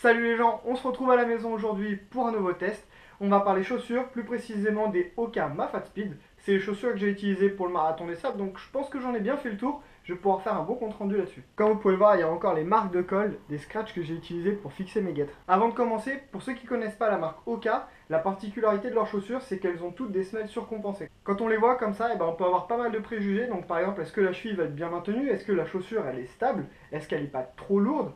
Salut les gens, on se retrouve à la maison aujourd'hui pour un nouveau test. On va parler chaussures, plus précisément des Hoka Mafate Speed. C'est les chaussures que j'ai utilisées pour le marathon des sables, donc je pense que j'en ai bien fait le tour. Je vais pouvoir faire un bon compte rendu là-dessus. Comme vous pouvez le voir, il y a encore les marques de colle, des scratchs que j'ai utilisés pour fixer mes guêtres. Avant de commencer, pour ceux qui ne connaissent pas la marque Hoka, la particularité de leurs chaussures, c'est qu'elles ont toutes des semelles surcompensées. Quand on les voit comme ça, on peut avoir pas mal de préjugés. Donc par exemple, est-ce que la cheville va être bien maintenue? Est-ce que la chaussure elle est stable? Est-ce qu'elle n'est pas trop lourde?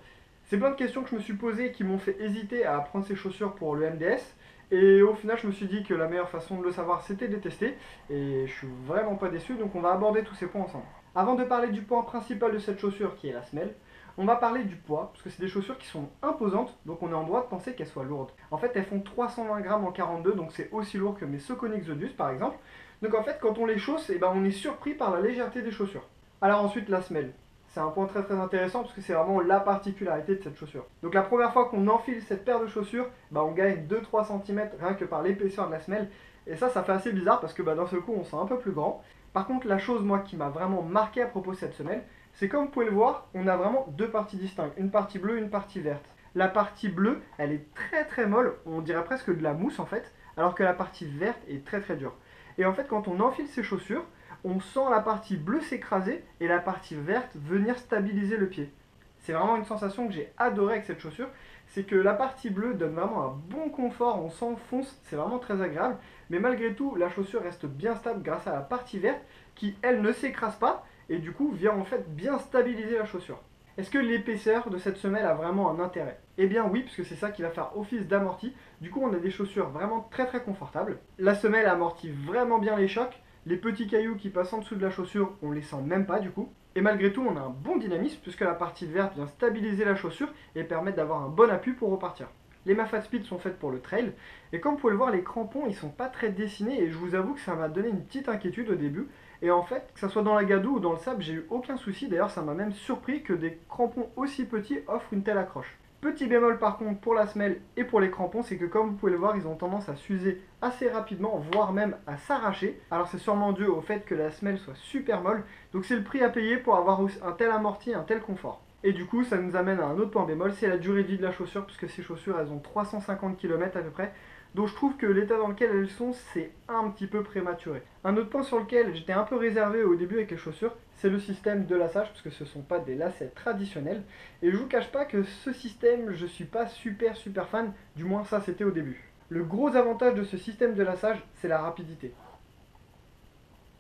C'est plein de questions que je me suis posées et qui m'ont fait hésiter à prendre ces chaussures pour le MDS. Et au final, je me suis dit que la meilleure façon de le savoir, c'était de les tester. Et je suis vraiment pas déçu, donc on va aborder tous ces points ensemble. Avant de parler du point principal de cette chaussure, qui est la semelle, on va parler du poids, parce que c'est des chaussures qui sont imposantes, donc on est en droit de penser qu'elles soient lourdes. En fait, elles font 320 grammes en 42, donc c'est aussi lourd que mes Saucony Exodus par exemple. Donc en fait, quand on les chausse, on est surpris par la légèreté des chaussures. Alors ensuite, la semelle. C'est un point très très intéressant parce que c'est vraiment la particularité de cette chaussure. Donc la première fois qu'on enfile cette paire de chaussures, on gagne 2-3 cm rien que par l'épaisseur de la semelle. Et ça fait assez bizarre parce que d'un seul coup on se sent un peu plus grand. Par contre la chose moi qui m'a vraiment marqué à propos de cette semelle, c'est comme vous pouvez le voir, on a vraiment deux parties distinctes, une partie bleue et une partie verte. La partie bleue, elle est très très molle, on dirait presque de la mousse en fait, alors que la partie verte est très très dure. Et en fait quand on enfile ces chaussures, on sent la partie bleue s'écraser et la partie verte venir stabiliser le pied. C'est vraiment une sensation que j'ai adorée avec cette chaussure, c'est que la partie bleue donne vraiment un bon confort, on s'enfonce, c'est vraiment très agréable, mais malgré tout, la chaussure reste bien stable grâce à la partie verte qui, elle, ne s'écrase pas et du coup vient en fait bien stabiliser la chaussure. Est-ce que l'épaisseur de cette semelle a vraiment un intérêt? Eh bien oui, puisque c'est ça qui va faire office d'amorti. Du coup, on a des chaussures vraiment très très confortables. La semelle amortit vraiment bien les chocs. Les petits cailloux qui passent en dessous de la chaussure, on les sent même pas du coup. Et malgré tout, on a un bon dynamisme puisque la partie verte vient stabiliser la chaussure et permettre d'avoir un bon appui pour repartir. Les Mafate Speed sont faites pour le trail et comme vous pouvez le voir, les crampons ils sont pas très dessinés et je vous avoue que ça m'a donné une petite inquiétude au début. Et en fait, que ça soit dans la gadoue ou dans le sable, j'ai eu aucun souci. D'ailleurs, ça m'a même surpris que des crampons aussi petits offrent une telle accroche. Petit bémol par contre pour la semelle et pour les crampons, c'est que comme vous pouvez le voir, ils ont tendance à s'user assez rapidement, voire même à s'arracher. Alors c'est sûrement dû au fait que la semelle soit super molle, donc c'est le prix à payer pour avoir un tel amorti, un tel confort. Et du coup, ça nous amène à un autre point bémol, c'est la durée de vie de la chaussure, puisque ces chaussures, elles ont 350 km à peu près. Donc je trouve que l'état dans lequel elles sont, c'est un petit peu prématuré. Un autre point sur lequel j'étais un peu réservé au début avec les chaussures, c'est le système de laçage, parce que ce ne sont pas des lacets traditionnels. Et je vous cache pas que ce système, je suis pas super fan, du moins ça c'était au début. Le gros avantage de ce système de laçage, c'est la rapidité.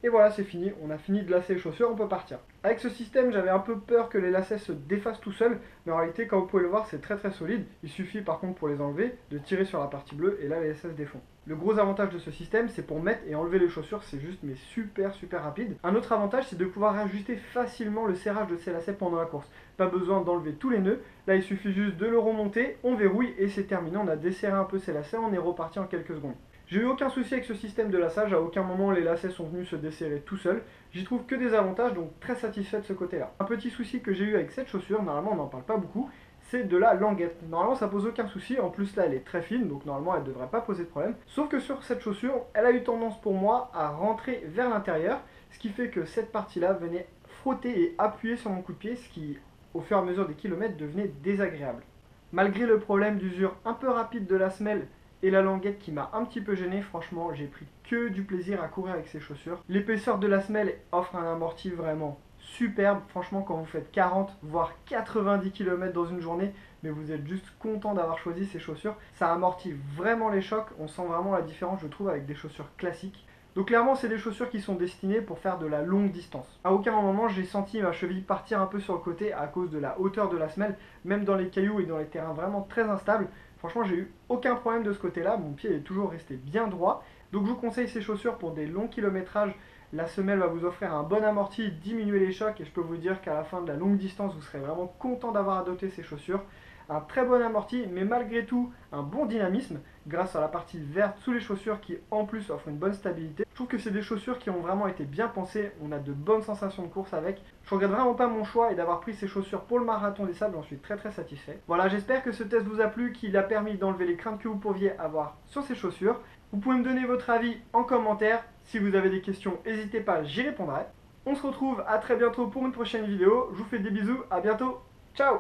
Et voilà, c'est fini, on a fini de lacer les chaussures, on peut partir. Avec ce système, j'avais un peu peur que les lacets se défassent tout seuls, mais en réalité, comme vous pouvez le voir, c'est très solide. Il suffit par contre pour les enlever, de tirer sur la partie bleue, et là les lacets se défont. Le gros avantage de ce système, c'est pour mettre et enlever les chaussures, c'est juste mais super rapide. Un autre avantage, c'est de pouvoir ajuster facilement le serrage de ces lacets pendant la course. Pas besoin d'enlever tous les nœuds, là il suffit juste de le remonter, on verrouille et c'est terminé, on a desserré un peu ces lacets, on est reparti en quelques secondes. J'ai eu aucun souci avec ce système de laçage, à aucun moment les lacets sont venus se desserrer tout seuls. J'y trouve que des avantages, donc très satisfait de ce côté-là. Un petit souci que j'ai eu avec cette chaussure, normalement on n'en parle pas beaucoup, c'est de la languette. Normalement ça pose aucun souci, en plus là elle est très fine, donc normalement elle ne devrait pas poser de problème. Sauf que sur cette chaussure, elle a eu tendance pour moi à rentrer vers l'intérieur, ce qui fait que cette partie-là venait frotter et appuyer sur mon coup de pied, ce qui, au fur et à mesure des kilomètres, devenait désagréable. Malgré le problème d'usure un peu rapide de la semelle, et la languette qui m'a un petit peu gêné, franchement j'ai pris que du plaisir à courir avec ces chaussures. L'épaisseur de la semelle offre un amorti vraiment superbe, franchement quand vous faites 40 voire 90 km dans une journée, mais vous êtes juste content d'avoir choisi ces chaussures. Ça amortit vraiment les chocs, on sent vraiment la différence je trouve avec des chaussures classiques. Donc clairement c'est des chaussures qui sont destinées pour faire de la longue distance. À aucun moment j'ai senti ma cheville partir un peu sur le côté à cause de la hauteur de la semelle, même dans les cailloux et dans les terrains vraiment très instables. Franchement, j'ai eu aucun problème de ce côté-là, mon pied est toujours resté bien droit. Donc je vous conseille ces chaussures pour des longs kilométrages. La semelle va vous offrir un bon amorti, diminuer les chocs et je peux vous dire qu'à la fin de la longue distance, vous serez vraiment content d'avoir adopté ces chaussures. Un très bon amorti, mais malgré tout un bon dynamisme grâce à la partie verte sous les chaussures qui en plus offre une bonne stabilité. Je trouve que c'est des chaussures qui ont vraiment été bien pensées, on a de bonnes sensations de course avec. Je regrette vraiment pas mon choix et d'avoir pris ces chaussures pour le marathon des sables, j'en suis très satisfait. Voilà, j'espère que ce test vous a plu, qu'il a permis d'enlever les craintes que vous pouviez avoir sur ces chaussures. Vous pouvez me donner votre avis en commentaire, si vous avez des questions n'hésitez pas, j'y répondrai. On se retrouve à très bientôt pour une prochaine vidéo, je vous fais des bisous, à bientôt, ciao!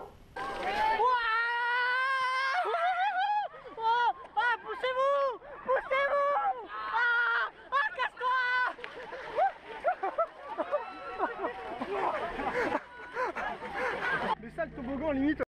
ça le toboggan limite.